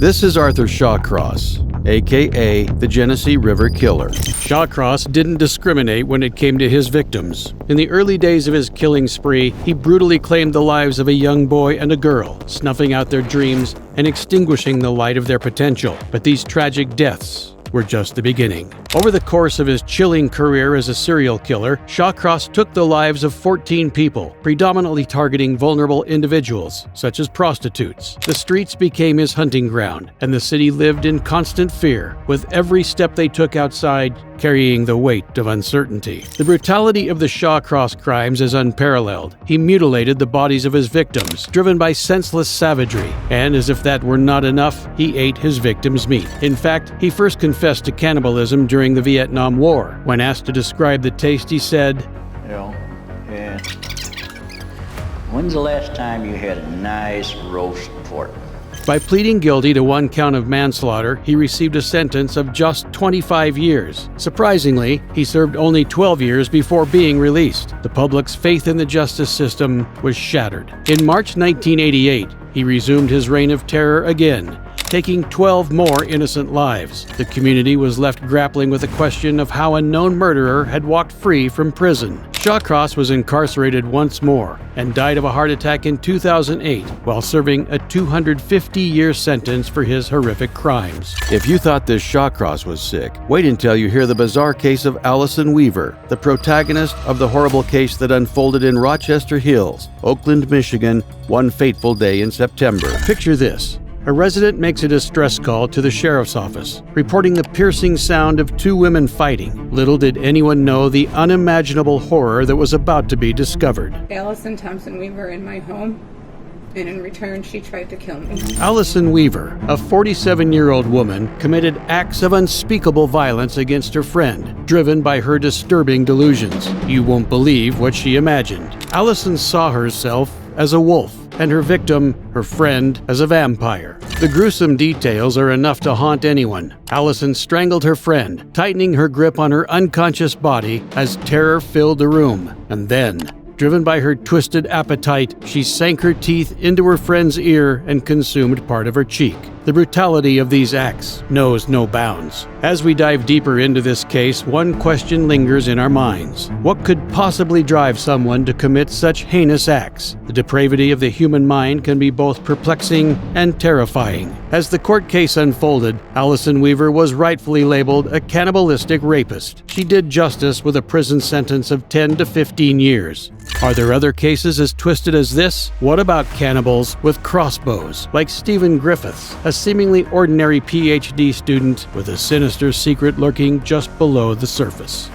This is Arthur Shawcross, aka the Genesee River Killer. Shawcross didn't discriminate when it came to his victims. In the early days of his killing spree, he brutally claimed the lives of a young boy and a girl, snuffing out their dreams and extinguishing the light of their potential. But these tragic deaths were just the beginning. Over the course of his chilling career as a serial killer, Shawcross took the lives of 14 people, predominantly targeting vulnerable individuals, such as prostitutes. The streets became his hunting ground, and the city lived in constant fear, with every step they took outside carrying the weight of uncertainty. The brutality of the Shawcross crimes is unparalleled. He mutilated the bodies of his victims, driven by senseless savagery, and as if that were not enough, he ate his victims' meat. In fact, he first confessed to cannibalism during the Vietnam War. When asked to describe the taste, he said, When's the last time you had a nice roast pork? By pleading guilty to one count of manslaughter, he received a sentence of just 25 years. Surprisingly, he served only 12 years before being released. The public's faith in the justice system was shattered. In March 1988, he resumed his reign of terror again, taking 12 more innocent lives. The community was left grappling with the question of how a known murderer had walked free from prison. Shawcross was incarcerated once more and died of a heart attack in 2008 while serving a 250-year sentence for his horrific crimes. If you thought this Shawcross was sick, wait until you hear the bizarre case of Allison Weaver, the protagonist of the horrible case that unfolded in Rochester Hills, Oakland, Michigan, one fateful day in September. Picture this. A resident makes a distress call to the sheriff's office, reporting the piercing sound of two women fighting. Little did anyone know the unimaginable horror that was about to be discovered. Allison Thompson Weaver in my home, and in return she tried to kill me. Allison Weaver, a 47-year-old woman, committed acts of unspeakable violence against her friend, driven by her disturbing delusions. You won't believe what she imagined. Allison saw herself as a wolf, and her victim, her friend, as a vampire. The gruesome details are enough to haunt anyone. Allison strangled her friend, tightening her grip on her unconscious body as terror filled the room. And then, driven by her twisted appetite, she sank her teeth into her friend's ear and consumed part of her cheek. The brutality of these acts knows no bounds. As we dive deeper into this case, one question lingers in our minds. What could possibly drive someone to commit such heinous acts? The depravity of the human mind can be both perplexing and terrifying. As the court case unfolded, Allison Weaver was rightfully labeled a cannibalistic rapist. She did justice with a prison sentence of 10 to 15 years. Are there other cases as twisted as this? What about cannibals with crossbows, like Stephen Griffiths, a seemingly ordinary PhD student with a sinister secret lurking just below the surface?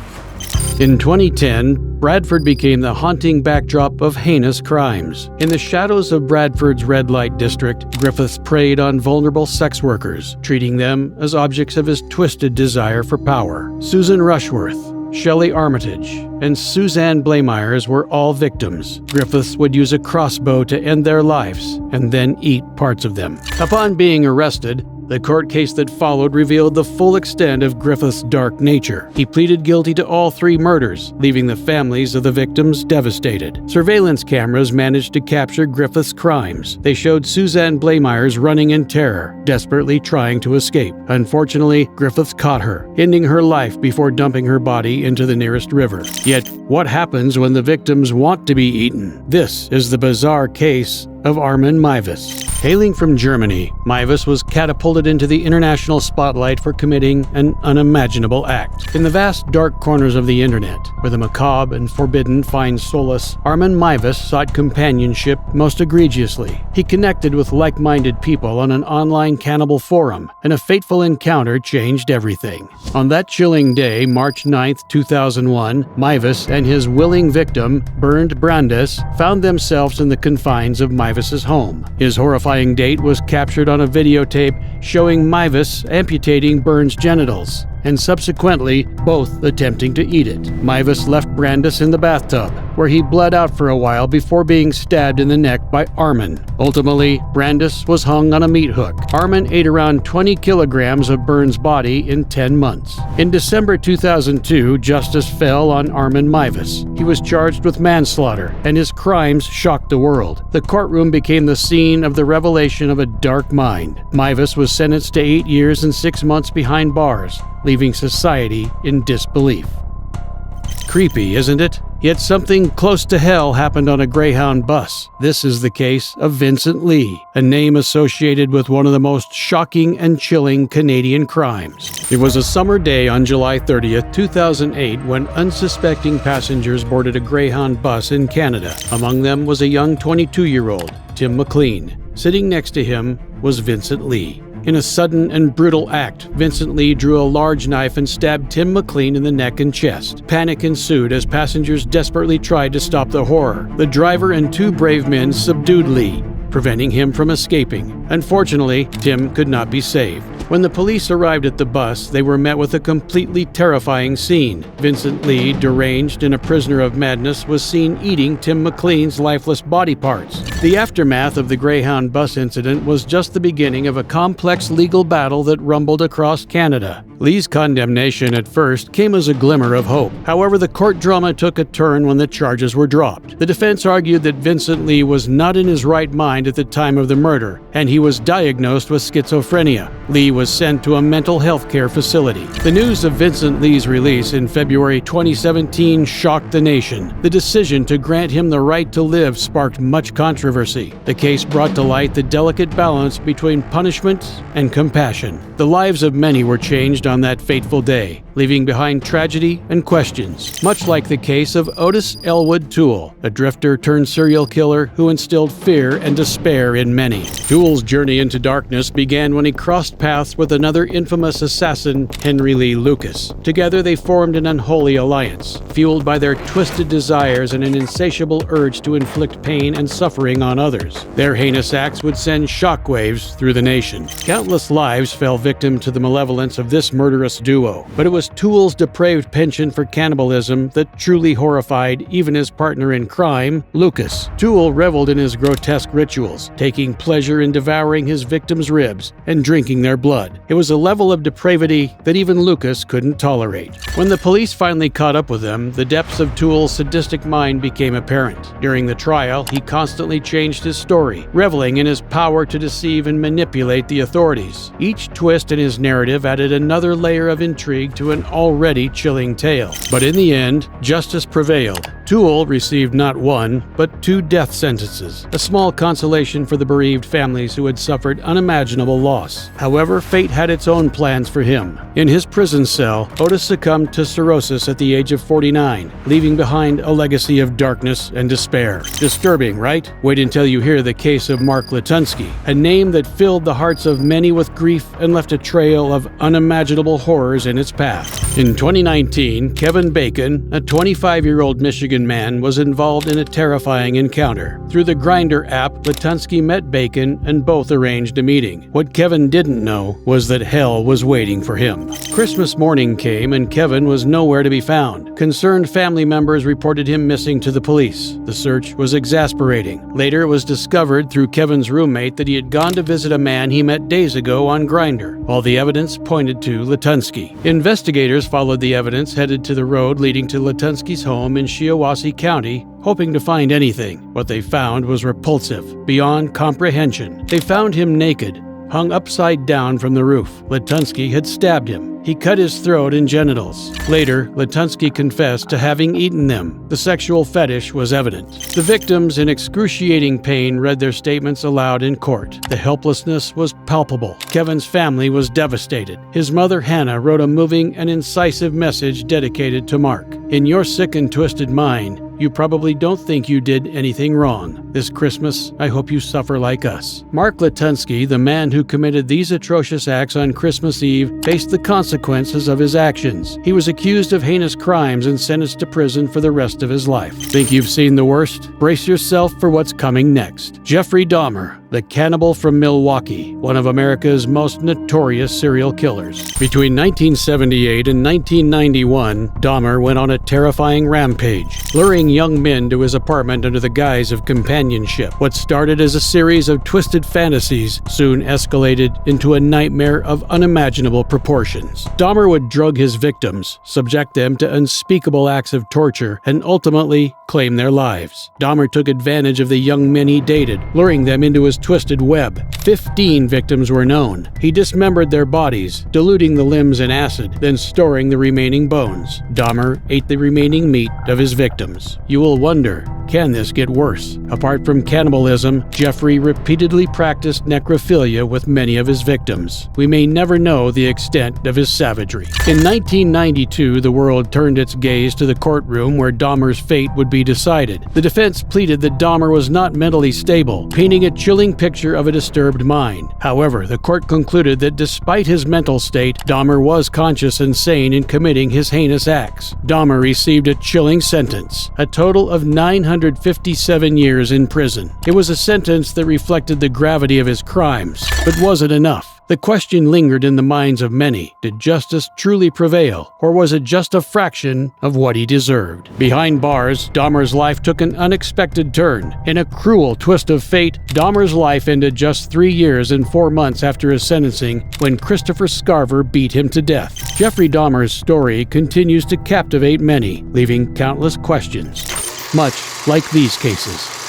In 2010, Bradford became the haunting backdrop of heinous crimes. In the shadows of Bradford's red light district, Griffiths preyed on vulnerable sex workers, treating them as objects of his twisted desire for power. Susan Rushworth, Shelley Armitage, and Suzanne Blamires were all victims. Griffiths would use a crossbow to end their lives and then eat parts of them. Upon being arrested, the court case that followed revealed the full extent of Griffiths' dark nature. He pleaded guilty to all 3 murders, leaving the families of the victims devastated. Surveillance cameras managed to capture Griffiths' crimes. They showed Suzanne Blamires running in terror, desperately trying to escape. Unfortunately, Griffiths caught her, ending her life before dumping her body into the nearest river. Yet, what happens when the victims want to be eaten? This is the bizarre case of Armin Meiwes. Hailing from Germany, Meiwes was catapulted into the international spotlight for committing an unimaginable act. In the vast dark corners of the internet, where the macabre and forbidden find solace, Armin Meiwes sought companionship most egregiously. He connected with like-minded people on an online cannibal forum, and a fateful encounter changed everything. On that chilling day, March 9, 2001, Meiwes and his willing victim, Bernd Brandes, found themselves in the confines of Meiwes' home. His horrifying date was captured on a videotape showing Meiwes amputating Bernd's genitals and subsequently both attempting to eat it. Mivus left Brandis in the bathtub, where he bled out for a while before being stabbed in the neck by Armin. Ultimately, Brandis was hung on a meat hook. Armin ate around 20 kilograms of Burns' body in 10 months. In December 2002, justice fell on Armin Mivus. He was charged with manslaughter, and his crimes shocked the world. The courtroom became the scene of the revelation of a dark mind. Mivus was sentenced to 8 years and 6 months behind bars, leaving society in disbelief. Creepy, isn't it? Yet something close to hell happened on a Greyhound bus. This is the case of Vincent Lee, a name associated with one of the most shocking and chilling Canadian crimes. It was a summer day on July 30th, 2008, when unsuspecting passengers boarded a Greyhound bus in Canada. Among them was a young 22-year-old, Tim McLean. Sitting next to him was Vincent Lee. In a sudden and brutal act, Vincent Lee drew a large knife and stabbed Tim McLean in the neck and chest. Panic ensued as passengers desperately tried to stop the horror. The driver and 2 brave men subdued Lee, preventing him from escaping. Unfortunately, Tim could not be saved. When the police arrived at the bus, they were met with a completely terrifying scene. Vincent Lee, deranged and a prisoner of madness, was seen eating Tim McLean's lifeless body parts. The aftermath of the Greyhound bus incident was just the beginning of a complex legal battle that rumbled across Canada. Lee's condemnation at first came as a glimmer of hope. However, the court drama took a turn when the charges were dropped. The defense argued that Vincent Lee was not in his right mind at the time of the murder, and he was diagnosed with schizophrenia. Lee was sent to a mental health care facility. The news of Vincent Lee's release in February 2017 shocked the nation. The decision to grant him the right to live sparked much controversy. The case brought to light the delicate balance between punishment and compassion. The lives of many were changed on that fateful day, leaving behind tragedy and questions, much like the case of Otis Elwood Toole, a drifter turned serial killer who instilled fear and despair in many. Toole's journey into darkness began when he crossed paths with another infamous assassin, Henry Lee Lucas. Together they formed an unholy alliance, fueled by their twisted desires and an insatiable urge to inflict pain and suffering on others. Their heinous acts would send shockwaves through the nation. Countless lives fell victim to the malevolence of this murderous duo, but it was Toole's depraved penchant for cannibalism that truly horrified even his partner in crime, Lucas. Toole reveled in his grotesque rituals, taking pleasure in devouring his victims' ribs and drinking their blood. It was a level of depravity that even Lucas couldn't tolerate. When the police finally caught up with them, the depths of Toole's sadistic mind became apparent. During the trial, he constantly changed his story, reveling in his power to deceive and manipulate the authorities. Each twist in his narrative added another layer of intrigue to an already chilling tale. But in the end, justice prevailed. Toole received not 1, but 2 death sentences, a small consolation for the bereaved families who had suffered unimaginable loss. However, fate had its own plans for him. In his prison cell, Otis succumbed to cirrhosis at the age of 49, leaving behind a legacy of darkness and despair. Disturbing, right? Wait until you hear the case of Mark Latunsky, a name that filled the hearts of many with grief and left a trail of unimaginable horrors in its path. In 2019, Kevin Bacon, a 25-year-old Michigan man, was involved in a terrifying encounter. Through the Grindr app, Latunsky met Bacon and both arranged a meeting. What Kevin didn't know was that hell was waiting for him. Christmas morning came and Kevin was nowhere to be found. Concerned family members reported him missing to the police. The search was exasperating. Later, it was discovered through Kevin's roommate that he had gone to visit a man he met days ago on Grindr. All the evidence pointed to Latunsky. Investigators followed the evidence, headed to the road leading to Latunsky's home in Shiawassee County, hoping to find anything. What they found was repulsive, beyond comprehension. They found him naked, hung upside down from the roof. Latunsky had stabbed him. He cut his throat and genitals. Later, Latunsky confessed to having eaten them. The sexual fetish was evident. The victims, in excruciating pain, read their statements aloud in court. The helplessness was palpable. Kevin's family was devastated. His mother, Hannah, wrote a moving and incisive message dedicated to Mark. In your sick and twisted mind, You probably don't think you did anything wrong. This Christmas, I hope you suffer like us. Mark Latunsky, the man who committed these atrocious acts on Christmas Eve, faced the consequences of his actions. He was accused of heinous crimes and sentenced to prison for the rest of his life. Think you've seen the worst? Brace yourself for what's coming next. Jeffrey Dahmer, the cannibal from Milwaukee, one of America's most notorious serial killers. Between 1978 and 1991, Dahmer went on a terrifying rampage, luring young men to his apartment under the guise of companionship. What started as a series of twisted fantasies soon escalated into a nightmare of unimaginable proportions. Dahmer would drug his victims, subject them to unspeakable acts of torture, and ultimately claim their lives. Dahmer took advantage of the young men he dated, luring them into his twisted web. 15 victims were known. He dismembered their bodies, diluting the limbs in acid, then storing the remaining bones. Dahmer ate the remaining meat of his victims. You will wonder, can this get worse? Apart from cannibalism, Jeffrey repeatedly practiced necrophilia with many of his victims. We may never know the extent of his savagery. In 1992, the world turned its gaze to the courtroom where Dahmer's fate would be decided. The defense pleaded that Dahmer was not mentally stable, painting a chilling picture of a disturbed mind. However, the court concluded that despite his mental state, Dahmer was conscious and sane in committing his heinous acts. Dahmer received a chilling sentence, a total of 957 years in prison. It was a sentence that reflected the gravity of his crimes, but was it enough? The question lingered in the minds of many. Did justice truly prevail, or was it just a fraction of what he deserved? Behind bars, Dahmer's life took an unexpected turn. In a cruel twist of fate, Dahmer's life ended just 3 years and 4 months after his sentencing when Christopher Scarver beat him to death. Jeffrey Dahmer's story continues to captivate many, leaving countless questions, much like these cases.